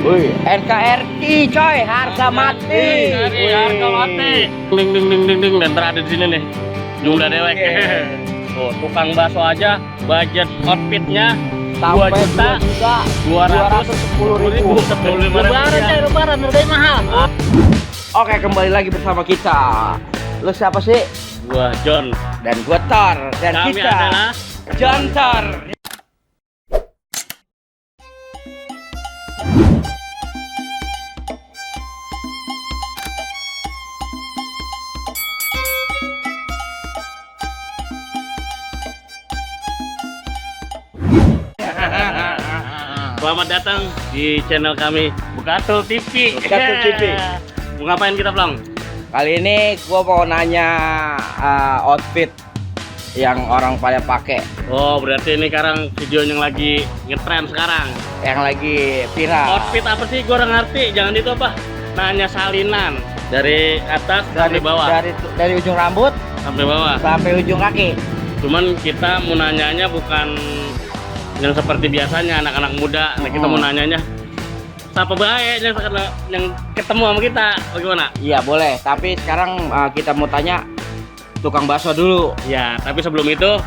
Wih, NKRI coy, harga mati. Harga mati. Ding dan terada di sini nih. Jumlah dewek. Tuh, tukang bakso aja budget outfitnya Sampai 2.210.000. Lebaran harganya mahal. Oke, kembali lagi bersama kita. Lu siapa sih? Gua John Dan gua Thor. Dan Kami kita adalah John Thor. Selamat datang di channel kami Bukatul TV. Bukatul TV. Mau ngapain kita, Plong? Kali ini gua mau nanya outfit yang orang pada pakai, Oh, berarti ini sekarang video yang lagi ngetren sekarang. yang lagi viral. Outfit apa sih? Gua nggak ngerti. Jangan itu apa? Nanya salinan dari atas sampai bawah. Dari ujung rambut Sampai bawah. sampai ujung kaki. Cuman kita mau nanyanya bukan yang seperti biasanya anak-anak muda. Nah, kita mau nanyanya siapa baik yang ketemu sama kita, bagaimana? Iya boleh, tapi sekarang kita mau tanya tukang bakso dulu. Ya, tapi sebelum itu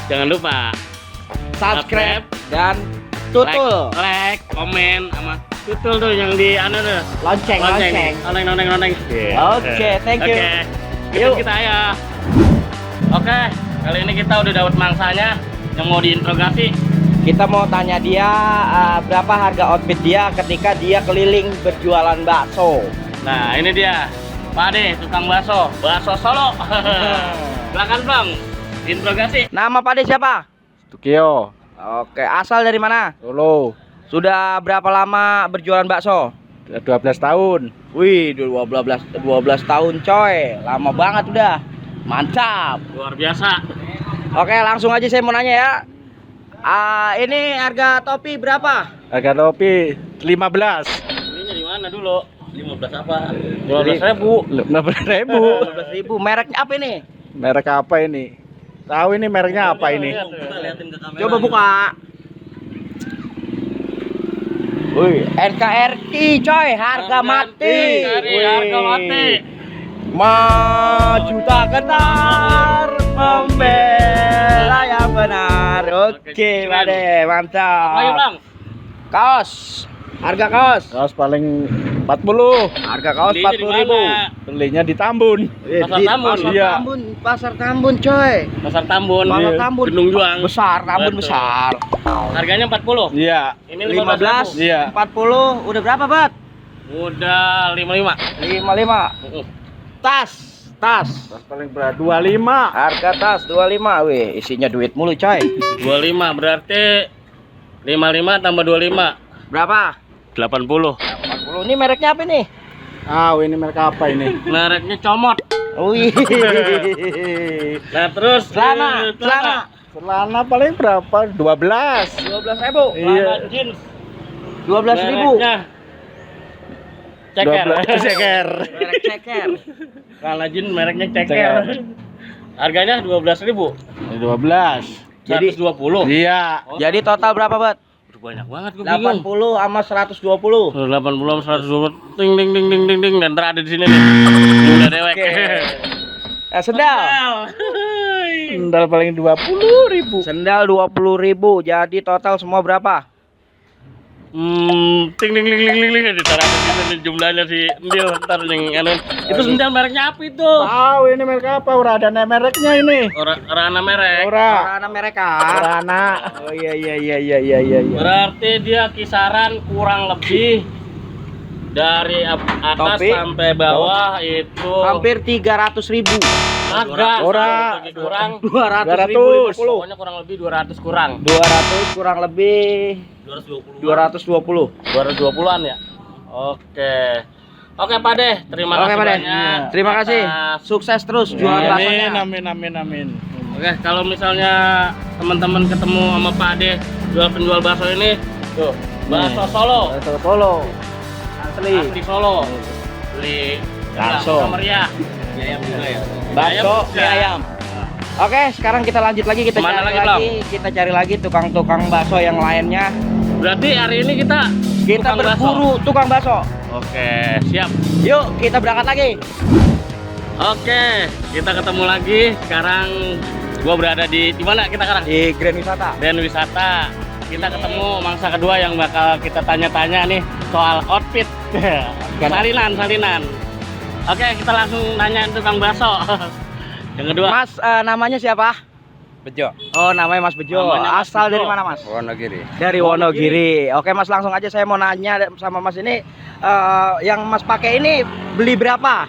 jangan lupa Subscribe dan tutul like, komen sama tutul tuh yang di tuh. lonceng. Noneng. Oke, thank you. Oke. Yuk. Kita ya. Oke, kali ini kita udah dapat mangsanya yang mau diinterogasi. Kita mau tanya dia berapa harga outfit dia ketika dia keliling berjualan bakso. Nah, ini dia. Pak Ade, tukang bakso Solo. Silakan, Bang. Interogasi. Nama Pak De siapa? Tukio, Oke, asal dari mana? Solo, Sudah berapa lama berjualan bakso? 12 tahun. Wih, 12 tahun coy. Lama banget udah. Mantap. Luar biasa. Oke, langsung aja saya mau nanya ya. Ini harga topi berapa? Harga topi 15. Ininya di mana dulu? 15 apa? 15.000. 15.000. 12.000. Mereknya apa ini? Merek apa ini? Tahu ini mereknya apa ini? Kita liatin ke kamera. Coba buka. Wih, NKRI coy, harga mati. Wih, harga mati. Maju tak gentar, membela yang benar. Oke, Pak De, mantap. Ayo, Bang. Kaos, harga kaos. Kaos paling 40. Harga kaos Belinya di 40.000. mana? Belinya di Tambun. Pasar Tambun. Iya. Pasar Tambun coy. Pasar Tambun. Pasar Iya. Tambun. Gendung Juang. Besar, Tambun Betul. besar. Harganya 40. Iya. Ini 15, 15.000. Iya. 40, udah berapa, Bat? Udah 55. 55. Tas. Tas paling berat 25. Harga tas 25. Wih, isinya duit mulu, coy. 25 berarti 55 tambah 25. Berapa? 80. 40. Ini mereknya apa nih? Ini merek apa ini? Mereknya Comot. Wih. Nah, terus Celana. Celana paling berapa? 12. 12.000. Iya. Jeans. 12.000. Mereknya Ceker. 12 ceker. Merek ceker. Celana jeans mereknya Ceker. Ceker. Harganya 12.000. 12. Jadi 120. Iya. Oh, jadi total berapa, Bat? banyak banget gue bingung. 80 sama 120. 80 120 ding dan terada di sini nih. Udah dewek. Sendal. Sendal paling 20.000. Sendal 20.000. Jadi total semua berapa? Ding di terada di jumlahnya si Ndil ntar yang anu. Itu sendal mereknya apa itu? Tahu ini merek apa? Ora ada mereknya ini. Rana merek. Ora. Karena mereka. Rana. Oh iya. Berarti dia kisaran kurang lebih dari atas Topi. sampai bawah itu Hampir 300.000. agak Ora. kurang 200.000. 200. pokoknya kurang lebih 200 kurang 200 kurang lebih 220. 220-an ya. Oke Pak De, terima Oke, kasih Pak De. banyak. Terima kasih. atas- Sukses terus jual baksonya. Amin. Oke, kalau misalnya teman-teman ketemu sama Pak De penjual bakso ini, tuh, bakso Solo. Bakso Solo. Asli. Asli Solo. Beli Bakso. meriah. Ayam juga ya. Bakso mie ayam. Oke, sekarang kita lanjut lagi, Kemana lagi, Bang? kita cari lagi tukang-tukang bakso yang lainnya. Berarti hari ini kita tukang berburu tukang bakso. Oke, siap. Yuk, kita berangkat lagi. Oke, kita ketemu lagi. Sekarang gua berada di mana kita sekarang? Di Grand Wisata. Grand Wisata. Kita ketemu mangsa kedua yang bakal kita tanya-tanya nih soal outfit. Salinan. Oke, kita langsung nanya tukang bakso. Yang kedua. Mas, namanya siapa? Bejo. Oh, namanya Mas Bejo. Namanya Mas Asal Bejo. dari mana, Mas? Wonogiri. Dari Wonogiri. Oke, Mas, langsung aja saya mau nanya sama Mas ini, yang Mas pakai ini beli berapa?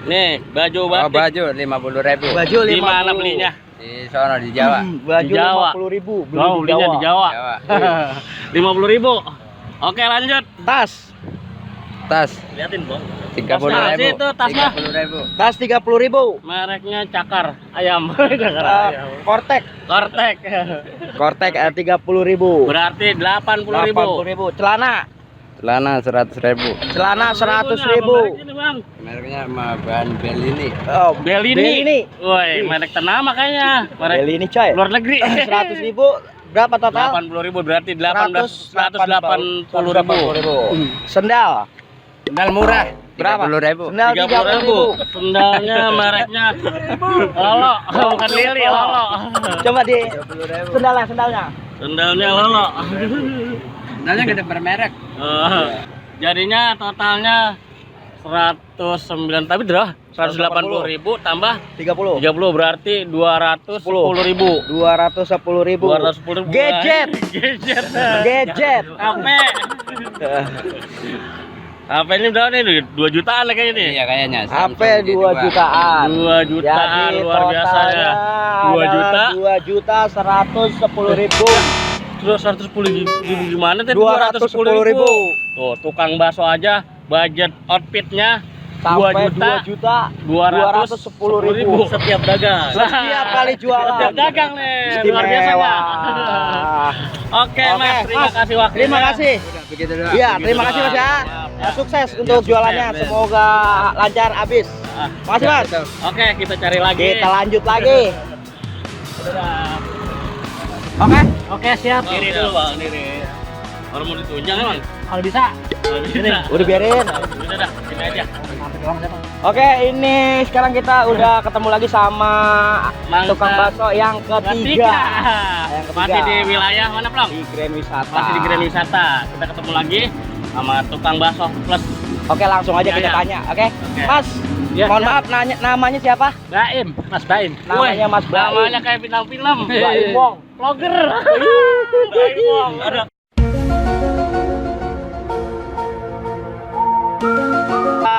Nih, baju Oh, batik. baju 50.000. Baju Di 50. mana belinya? Di sono di Jawa. Baju Di Jawa. 50.000. Beli Oh, belinya di Jawa. Jawa. 50.000. Oke, lanjut. Tas. Tas Liatin, Bang. 30.000. Itu tasnya. 30.000. Tas 30.000. Mereknya Cakar Ayam. Cakar Ayam. Kortek. Kortek. Kortek 30.000. Berarti 80.000. 80.000. Celana. Celana 100.000. Celana 100.000. Mereknya, Bang. Mereknya sama bahan Bellini. Oh, Bellini. Woi, merek ternama kayaknya. Merek Bellini coy. luar negeri. 100.000 berapa total? 80.000 berarti 180.000. Sendal. Sendal murah. Berapa? 30.000. Sendal 30.000. 30.000. Sendalnya mereknya Lolo, bukan Lili, Lolo. Coba di sendalnya. Sendalnya Lolo. Sendalnya gede bermerek. Jadinya totalnya 109 tapi berapa? 180.000 tambah 30. 30 berarti 210.000. 210.000. 210.000. Gadget. Gadget. HP. HP ini berapa nih? 2 jutaan lah kayaknya nih. Iya kayaknya. HP Samsung 2 G2. jutaan. 2 jutaan Jadi luar biasa ya. 2 juta. 2.110.000. Terus 110 gimana tadi? 210.000. Tuh, tukang bakso aja budget outfitnya Sampai 2 juta 210.000 setiap dagang. setiap kali jualan. Setiap dagang nih. Luar biasa Istimewa. Pak. Oke, Mas, terima Mas. kasih waktunya. Terima kasih. Udah begitu doang. Iya, terima kasih Mas ya. Sukses untuk jualannya. Semoga lancar habis. Makasih Mas. Oke, kita cari lagi. Kita lanjut lagi. Oke. Oke, siap. Diri dulu, Bang, diri. Orang mau ditunjang emang? Kalau bisa. Ini. Udah biarin. Udah dah, sini aja. Oke, ini sekarang kita udah ketemu lagi sama Mangsa tukang bakso yang ketiga. Yang ketiga. Masih di wilayah mana, Plong? Di Grand Wisata. Masih di Grand Wisata. Kita ketemu lagi sama tukang bakso plus. Oke, langsung aja kita Iya. tanya. Oke. Oke. Mas, Iya, mohon iya. maaf namanya siapa? Baim, Mas Baim. Namanya Mas Baim. Namanya kayak film-film. Baim Wong. Vlogger. Baim Wong. Ada.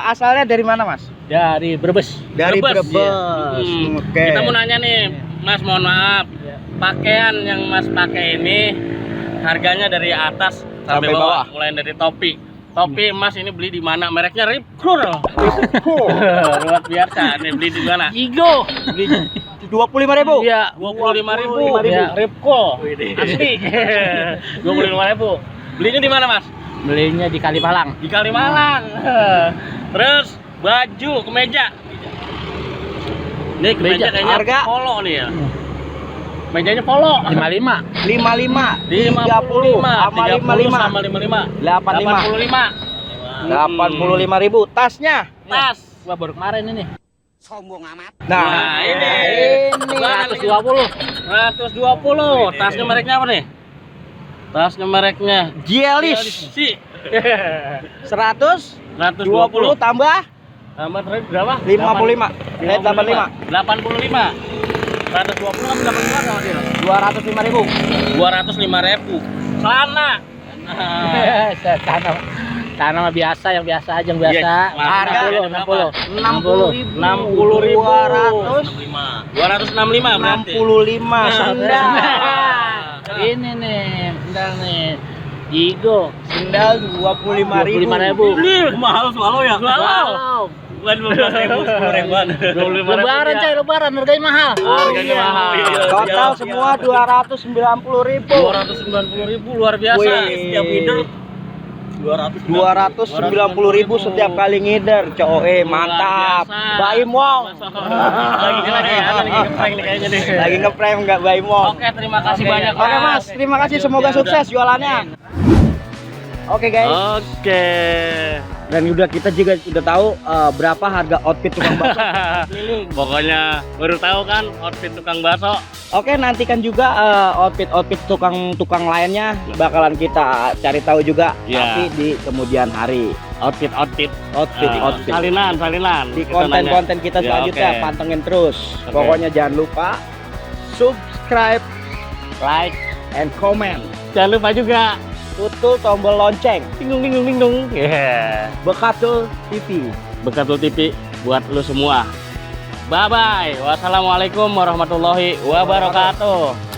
Asalnya dari mana, Mas? Dari Brebes. Dari Brebes. Hmm. Oke. Kita mau nanya nih, Mas, mohon maaf. Pakaian yang Mas pakai ini harganya dari atas sampai Sampai bawah. bawah. Mulai dari topi. Topi Mas ini beli di mana? Mereknya Ripco. Luar biasa. Nih beli di mana? Igo. Beli 25.000. Iya, 25.000. Ya, Ripco. Asli. 25.000. Belinya di mana, Mas? Belinya di Kalimalang. Di Kalimalang. Terus baju, kemeja. Ini kemeja kayaknya Harga? polo nih ya. Mejanya polo. 55. 55, 55 sama 55, sama 55. 85, 85. 85.000. Tasnya. Tas. Gua baru kemarin ini. Nah, ini. 120. 120. Tasnya mereknya apa nih? Tasnya mereknya Gielis. Si. 120 120 tambah tambah terakhir berapa? 55. 85. 85. 120 kan 85 sama dia. 205.000. 205.000. Celana. Nah, Tanah mah biasa, yang biasa aja, yang biasa. Iya, harga 60. 265 berarti. 65 sendal. Ini nih, sendal nih. Igo. Sendal 25.000. 25.000. Beli mahal selalu ya. Selalu. Bukan 15.000, 10.000-an. 25.000. Lebaran coy, lebaran harganya mahal. Harganya mahal. Total semua 290.000. 290.000 luar biasa. Wih. Setiap leader 290.000 setiap kali ngider, coe mantap. biasa. Baim Wong. lagi ngeprank nih kayaknya nih. Lagi ngeprank nggak Baim Wong? Oke, terima kasih banyak. Oke Mas, terima kasih, semoga sukses jualannya. Oke guys. Oke. Dan udah kita juga udah tahu berapa harga outfit tukang bakso keliling. Pokoknya baru tahu kan outfit tukang bakso. Oke, nantikan juga outfit tukang lainnya bakalan kita cari tahu juga, Iya. tapi di kemudian hari. Outfit. Outfit. Salinan. Di Kita konten-konten nanya. kita Ya, selanjutnya oke. pantengin terus. Oke. Pokoknya jangan lupa subscribe Like. and comment. Jangan lupa juga Tutul tombol lonceng. ding. Yeah. Bekatul TV. Bekatul TV buat lu semua. Bye bye. Wassalamualaikum warahmatullahi wabarakatuh.